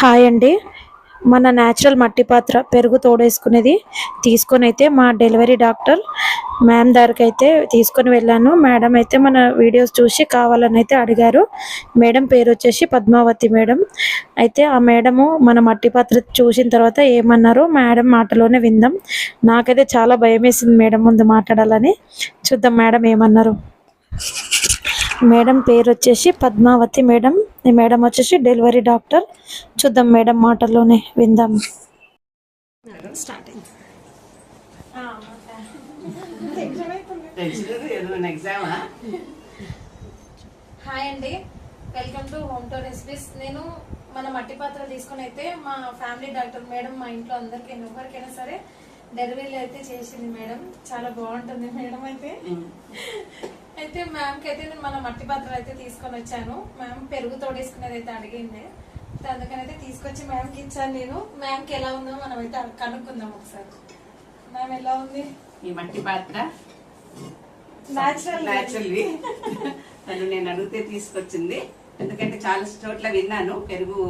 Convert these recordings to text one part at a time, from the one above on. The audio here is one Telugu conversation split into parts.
హాయ్ అండి. మన న్యాచురల్ మట్టి పాత్ర పెరుగు తోడేసుకునేది తీసుకొని అయితే మా డెలివరీ డాక్టర్ మ్యామ్ దగ్గరికి అయితే తీసుకొని వెళ్ళాను. మేడం అయితే మన వీడియోస్ చూసి కావాలని అయితే అడిగారు. మేడం పేరు వచ్చేసి పద్మావతి మేడం. అయితే ఆ మేడము మన మట్టి పాత్ర చూసిన తర్వాత ఏమన్నారో మేడం మాటలోనే విందాం. నాకైతే చాలా భయం వేసింది మేడం ముందు మాట్లాడాలని. చూద్దాం మేడం ఏమన్నారు. మేడం పేరు వచ్చేసి పద్మావతి మేడం. ఈ మేడం వచ్చేసి డెలివరీ డాక్టర్. చూద్దాం మేడం మాటల్లోనే విందాం. హాయ్ అండి, welcome to home to recipes. నేను మన మట్టి పాత్ర తీసుకుని అయితే మా ఫ్యామిలీ డాక్టర్ మేడం మా ఇంట్లో అందరికి ఎవరికైనా సరే డెలివరీ అయితే చేసింది మేడం. చాలా బాగుంటుంది మేడం. అయితే మ్యామ్కి అయితే నేను మన మట్టి పాత్రలు అయితే తీసుకొని వచ్చాను. మ్యామ్ పెరుగు తోడేసుకునేది అయితే అడిగింది, అందుకని అయితే తీసుకొచ్చి మ్యామ్కి ఇచ్చాను. నేను మ్యామ్కి ఎలా ఉందో మనం అయితే కనుక్కుందాం ఒకసారి. మ్యామ్ ఎలా ఉంది ఈ మట్టి పాత్ర? న్యాచురల్ తను నేను అడిగితే తీసుకొచ్చింది. ఎందుకంటే చాలా చోట్ల విన్నాను పెరుగు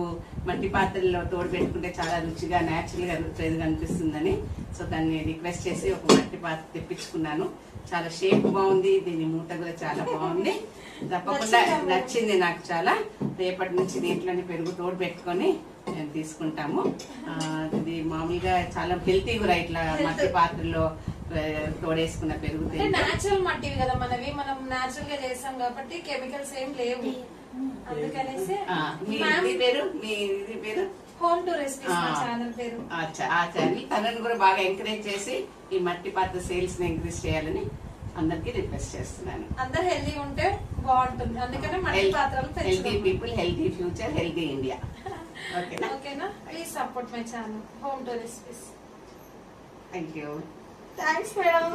మట్టి పాత్రల్లో తోడు పెట్టుకుంటే చాలా రుచిగా న్యాచురల్ గా రుచిగా అనిపిస్తుందని. సో దాన్ని రిక్వెస్ట్ చేసి ఒక మట్టి పాత్ర తెప్పించుకున్నాను. చాలా షేప్ బాగుంది, దీని మూత కూడా చాలా బాగుంది. తప్పకుండా నచ్చింది నాకు చాలా. రేపటి నుంచి దీంట్లోని పెరుగు తోడు పెట్టుకొని తీసుకుంటాము. ఇది మామూలుగా చాలా హెల్తీ కూడా ఇట్లా మట్టి పాత్రలో తోడేసుకున్న పెరుగు. న్యాచురల్ మట్టివి కదా మనవి, మనం న్యాచురల్ గా చేస్తాం కాబట్టి కెమికల్స్ ఏం లేవు. అందుకనేసి పేరు హోమ్ టు రెసిపీస్ ఛానల్ పేరు. ఆ ఛానల్ తనని కూడా బాగా ఎంకరేజ్ చేసి ఈ మట్టి పాత్ర సేల్స్ ని ఎంకరేజ్ చేయాలని అందరికి రిక్వెస్ట్ చేస్తున్నాను. అందరు హెల్దీ ఉంటే బాగుంటుంది, అందుకనే మట్టి పాత్రలు healthy people, healthy future, healthy India. ఓకేనా? Please support my channel home to recipes. Thank you. Thanks madam.